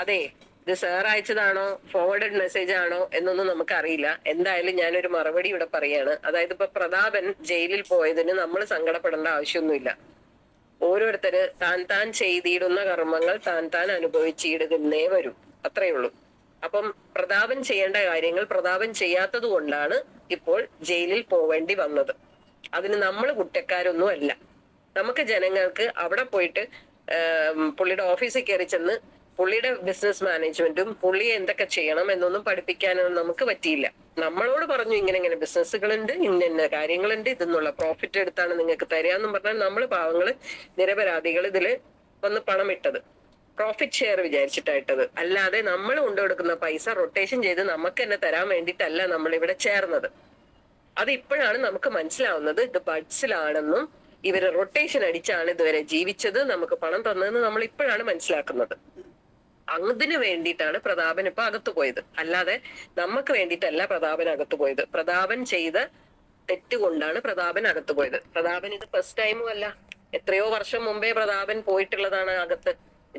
അതെ, ഇത് sir അയച്ചതാണോ forwarded message ആണോ എന്നൊന്നും നമുക്കറിയില്ല. എന്തായാലും ഞാനൊരു മറുപടി ഇവിടെ പറയാണ്. അതായത് ഇപ്പൊ പ്രതാപൻ ജയിലിൽ പോയതിന് നമ്മൾ സങ്കടപ്പെടേണ്ട ആവശ്യമൊന്നുമില്ല. ഓരോരുത്തര് താൻ താൻ ചെയ്തിടുന്ന കർമ്മങ്ങൾ താൻ താൻ അനുഭവിച്ചിടുന്നേ വരൂ. അത്രേ ഉള്ളൂ. അപ്പം പ്രതാപൻ ചെയ്യേണ്ട കാര്യങ്ങൾ പ്രതാപൻ ചെയ്യാത്തത് കൊണ്ടാണ് ഇപ്പോൾ ജയിലിൽ പോവേണ്ടി വന്നത്. അതിന് നമ്മൾ കുറ്റക്കാരൊന്നും അല്ല. നമുക്ക് ജനങ്ങൾക്ക് അവിടെ പോയിട്ട് പുള്ളിയുടെ ഓഫീസിൽ കയറി ചെന്ന് പുള്ളിയുടെ ബിസിനസ് മാനേജ്മെന്റും പുള്ളിയെ എന്തൊക്കെ ചെയ്യണം എന്നൊന്നും പഠിപ്പിക്കാനൊന്നും നമുക്ക് പറ്റിയില്ല. നമ്മളോട് പറഞ്ഞു ഇങ്ങനെ ഇങ്ങനെ ബിസിനസ്സുകളുണ്ട്, ഇന്ന കാര്യങ്ങളുണ്ട്, ഇതെന്നുള്ള പ്രോഫിറ്റ് എടുത്താണ് നിങ്ങൾക്ക് തരാന്നും പറഞ്ഞാൽ നമ്മൾ പാവങ്ങള് നിരപരാധികൾ ഇതില് വന്ന് പണം ഇട്ടത് പ്രോഫിറ്റ് ഷെയർ വിചാരിച്ചിട്ടായിട്ടത്. അല്ലാതെ നമ്മൾ കൊണ്ടുകൊടുക്കുന്ന പൈസ റൊട്ടേഷൻ ചെയ്ത് നമുക്ക് തന്നെ തരാൻ വേണ്ടിയിട്ടല്ല നമ്മൾ ഇവിടെ ചേർന്നത്. അത് ഇപ്പോഴാണ് നമുക്ക് മനസ്സിലാവുന്നത്. ഇത് ബഡ്സിലാണെന്നും ഇവര് റൊട്ടേഷൻ അടിച്ചാണ് ഇതുവരെ ജീവിച്ചത്, നമുക്ക് പണം തന്നതെന്ന് നമ്മൾ ഇപ്പോഴാണ് മനസ്സിലാക്കുന്നത്. അതിന് വേണ്ടിയിട്ടാണ് പ്രതാപൻ ഇപ്പൊ അകത്തു പോയത്. അല്ലാതെ നമുക്ക് വേണ്ടിയിട്ടല്ല പ്രതാപൻ അകത്തു പോയത്. പ്രതാപൻ ചെയ്ത തെറ്റുകൊണ്ടാണ് പ്രതാപൻ അകത്തു പോയത്. പ്രതാപൻ ഇത് ഫസ്റ്റ് ടൈമും അല്ല. എത്രയോ വർഷം മുമ്പേ പ്രതാപൻ പോയിട്ടുള്ളതാണ്, അകത്ത്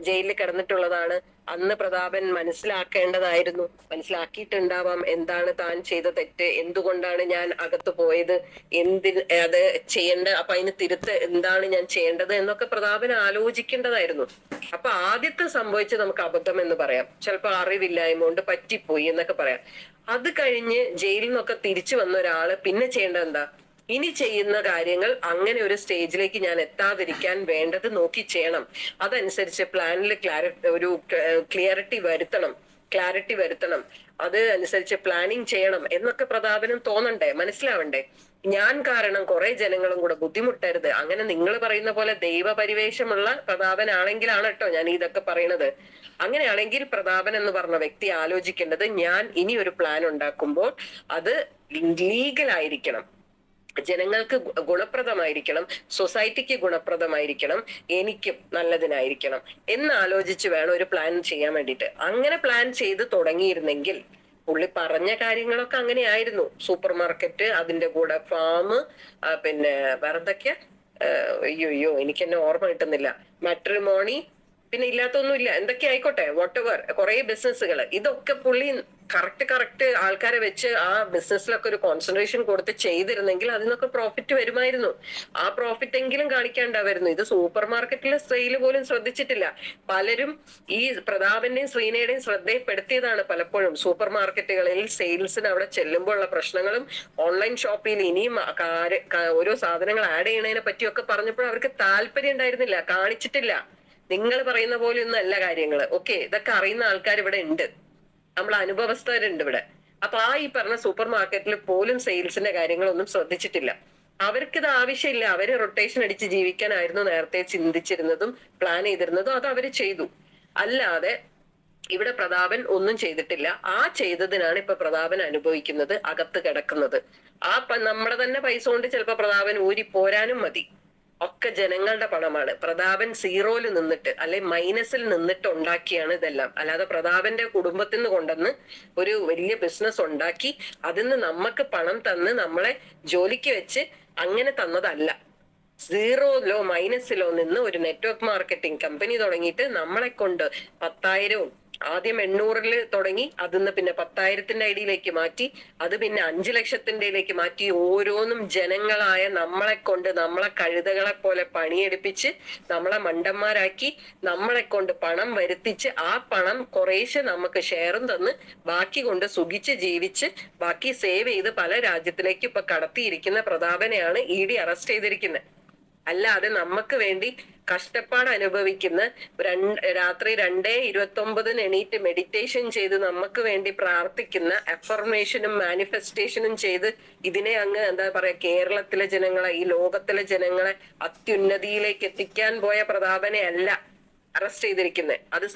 ജയിലിൽ കിടന്നിട്ടുള്ളതാണ്. അന്ന് പ്രതാപൻ മനസ്സിലാക്കേണ്ടതായിരുന്നു, മനസ്സിലാക്കിയിട്ടുണ്ടാവാം എന്താണ് താൻ ചെയ്ത തെറ്റ്, എന്തുകൊണ്ടാണ് ഞാൻ അകത്ത് പോയത്, എന്തിന് അത് ചെയ്യേണ്ട, അപ്പൊ അതിന് തിരുത്ത് എന്താണ് ഞാൻ ചെയ്യേണ്ടത് എന്നൊക്കെ പ്രതാപൻ ആലോചിക്കേണ്ടതായിരുന്നു. അപ്പൊ ആദ്യത്തെ സംഭവിച്ചത് നമുക്ക് അബദ്ധം എന്ന് പറയാം, ചിലപ്പോ അറിവില്ലായ്മ കൊണ്ട് പറ്റിപ്പോയി എന്നൊക്കെ പറയാം. അത് കഴിഞ്ഞ് ജയിലിൽ നിന്നൊക്കെ തിരിച്ചു വന്ന ഒരാള് പിന്നെ ചെയ്യേണ്ടത് എന്താ? ഇനി ചെയ്യുന്ന കാര്യങ്ങൾ അങ്ങനെ ഒരു സ്റ്റേജിലേക്ക് ഞാൻ എത്താതിരിക്കാൻ വേണ്ടത് നോക്കി ചെയ്യണം. അതനുസരിച്ച് പ്ലാനിൽ ഒരു ക്ലിയറിറ്റി വരുത്തണം. അത് അനുസരിച്ച് പ്ലാനിങ് ചെയ്യണം എന്നൊക്കെ പ്രതാപനും തോന്നണ്ടേ, മനസ്സിലാവണ്ടേ? ഞാൻ കാരണം കുറെ ജനങ്ങളും കൂടെ ബുദ്ധിമുട്ടരുത്. അങ്ങനെ നിങ്ങൾ പറയുന്ന പോലെ ദൈവപരിവേഷമുള്ള പ്രതാപനാണെങ്കിലാണ് കേട്ടോ ഞാൻ ഇതൊക്കെ പറയണത്. അങ്ങനെയാണെങ്കിൽ പ്രതാപൻ എന്ന് പറഞ്ഞ വ്യക്തി ആലോചിക്കേണ്ടത്, ഞാൻ ഇനി ഒരു പ്ലാൻ ഉണ്ടാക്കുമ്പോൾ അത് ലീഗൽ ആയിരിക്കണം, ജനങ്ങൾക്ക് ഗുണപ്രദമായിരിക്കണം, സൊസൈറ്റിക്ക് ഗുണപ്രദമായിരിക്കണം, എനിക്കും നല്ലതിനായിരിക്കണം എന്നാലോചിച്ച് വേണം ഒരു പ്ലാൻ ചെയ്യാൻ വേണ്ടിയിട്ട്. അങ്ങനെ പ്ലാൻ ചെയ്ത് തുടങ്ങിയിരുന്നെങ്കിൽ, പുള്ളി പറഞ്ഞ കാര്യങ്ങളൊക്കെ അങ്ങനെയായിരുന്നു. സൂപ്പർ മാർക്കറ്റ്, അതിന്റെ കൂടെ ഫാം, പിന്നെ വേറെന്തൊക്കെയാ, അയ്യോ എനിക്ക് എന്നെ ഓർമ്മ കിട്ടുന്നില്ല, മാട്രിമോണി, പിന്നെ ഇല്ലാത്തൊന്നുമില്ല, എന്തൊക്കെ ആയിക്കോട്ടെ, വോട്ടെവർ, കുറെ ബിസിനസ്സുകൾ, ഇതൊക്കെ പുള്ളി കറക്റ്റ് ആൾക്കാരെ വെച്ച് ആ ബിസിനസ്സിലൊക്കെ ഒരു കോൺസെൻട്രേഷൻ കൊടുത്ത് ചെയ്തിരുന്നെങ്കിൽ അതിനൊക്കെ പ്രോഫിറ്റ് വരുമായിരുന്നു. ആ പ്രോഫിറ്റ് എങ്കിലും കാണിക്കാണ്ടായിരുന്നു. ഇത് സൂപ്പർ മാർക്കറ്റിലെ സെയില് പോലും ശ്രദ്ധിച്ചിട്ടില്ല. പലരും ഈ പ്രതാപന്റെയും ശ്രീനയുടെയും ശ്രദ്ധയിൽപ്പെടുത്തിയതാണ് പലപ്പോഴും സൂപ്പർ മാർക്കറ്റുകളിൽ സെയിൽസിന് അവിടെ ചെല്ലുമ്പോൾ ഉള്ള പ്രശ്നങ്ങളും ഓൺലൈൻ ഷോപ്പിൽ ഇനിയും ഓരോ സാധനങ്ങൾ ആഡ് ചെയ്യണതിനെ പറ്റിയൊക്കെ പറഞ്ഞപ്പോൾ അവർക്ക് താല്പര്യം ഉണ്ടായിരുന്നില്ല, കാണിച്ചിട്ടില്ല. നിങ്ങൾ പറയുന്ന പോലെ ഒന്നും അല്ല കാര്യങ്ങള്. ഓക്കെ, ഇതൊക്കെ അറിയുന്ന ആൾക്കാർ ഇവിടെ ഉണ്ട്, നമ്മൾ അനുഭവസ്ഥരുണ്ട് ഇവിടെ. അപ്പൊ ഈ പറഞ്ഞ സൂപ്പർ മാർക്കറ്റിൽ പോലും സെയിൽസിന്റെ കാര്യങ്ങളൊന്നും ശ്രദ്ധിച്ചിട്ടില്ല. അവർക്കിത് ആവശ്യമില്ല. അവര് റൊട്ടേഷൻ അടിച്ച് ജീവിക്കാനായിരുന്നു നേരത്തെ ചിന്തിച്ചിരുന്നതും പ്ലാൻ ചെയ്തിരുന്നതും. അത് അവര് ചെയ്തു. അല്ലാതെ ഇവിടെ പ്രതാപൻ ഒന്നും ചെയ്തിട്ടില്ല. ആ ചെയ്തതിനാണ് ഇപ്പൊ പ്രതാപൻ അനുഭവിക്കുന്നത്, അകത്ത് കിടക്കുന്നത്. നമ്മുടെ തന്നെ പൈസ കൊണ്ട് ചിലപ്പോ പ്രതാപൻ ഊരി പോരാനും മതി. ഒക്കെ ജനങ്ങളുടെ പണമാണ്. പ്രതാപൻ സീറോയില് നിന്നിട്ട് അല്ലെ മൈനസിൽ നിന്നിട്ട് ഉണ്ടാക്കിയാണ് ഇതെല്ലാം. അല്ലാതെ പ്രതാപന്റെ കുടുംബത്തിൽ നിന്ന് കൊണ്ടുവന്ന് ഒരു വലിയ ബിസിനസ് ഉണ്ടാക്കി അതിന്ന് നമുക്ക് പണം തന്ന് നമ്മളെ ജോലിക്ക് വെച്ച് അങ്ങനെ തന്നതല്ല. സീറോയിലോ മൈനസിലോ നിന്ന് ഒരു നെറ്റ്വർക്ക് മാർക്കറ്റിംഗ് കമ്പനി തുടങ്ങിയിട്ട് നമ്മളെ കൊണ്ട് 10,000 ആദ്യം 800 തുടങ്ങി, അതിന്ന് പിന്നെ 10,000 ഐഡിയിലേക്ക് മാറ്റി, അത് പിന്നെ 5 ലക്ഷത്തിന്റെയിലേക്ക് മാറ്റി, ഓരോന്നും ജനങ്ങളായ നമ്മളെ കൊണ്ട് നമ്മളെ കഴുതകളെ പോലെ പണിയെടുപ്പിച്ച് നമ്മളെ മണ്ടന്മാരാക്കി നമ്മളെ കൊണ്ട് പണം വരുത്തിച്ച് ആ പണം കുറേശ്ശെ നമുക്ക് ഷെയറും തന്ന് ബാക്കി കൊണ്ട് സുഖിച്ച് ജീവിച്ച് ബാക്കി സേവ് ചെയ്ത് പല രാജ്യത്തിലേക്ക് ഇപ്പൊ കടത്തിയിരിക്കുന്ന പ്രതാപനെയാണ് ED അറസ്റ്റ് ചെയ്തിരിക്കുന്നത്. അല്ലാതെ നമുക്ക് വേണ്ടി കഷ്ടപ്പാട് അനുഭവിക്കുന്ന രാത്രി 2:29 എണീറ്റ് മെഡിറ്റേഷൻ ചെയ്ത് നമുക്ക് വേണ്ടി പ്രാർത്ഥിക്കുന്ന, അഫർമേഷനും മാനിഫെസ്റ്റേഷനും ചെയ്ത് ഇതിനെ അങ്ങ് എന്താ പറയാ, കേരളത്തിലെ ജനങ്ങളെ, ഈ ലോകത്തിലെ ജനങ്ങളെ അത്യുന്നതിയിലേക്ക് എത്തിക്കാൻ പോയ പ്രതാപനെ അല്ല അറസ്റ്റ് ചെയ്തിരിക്കുന്നത്. അത്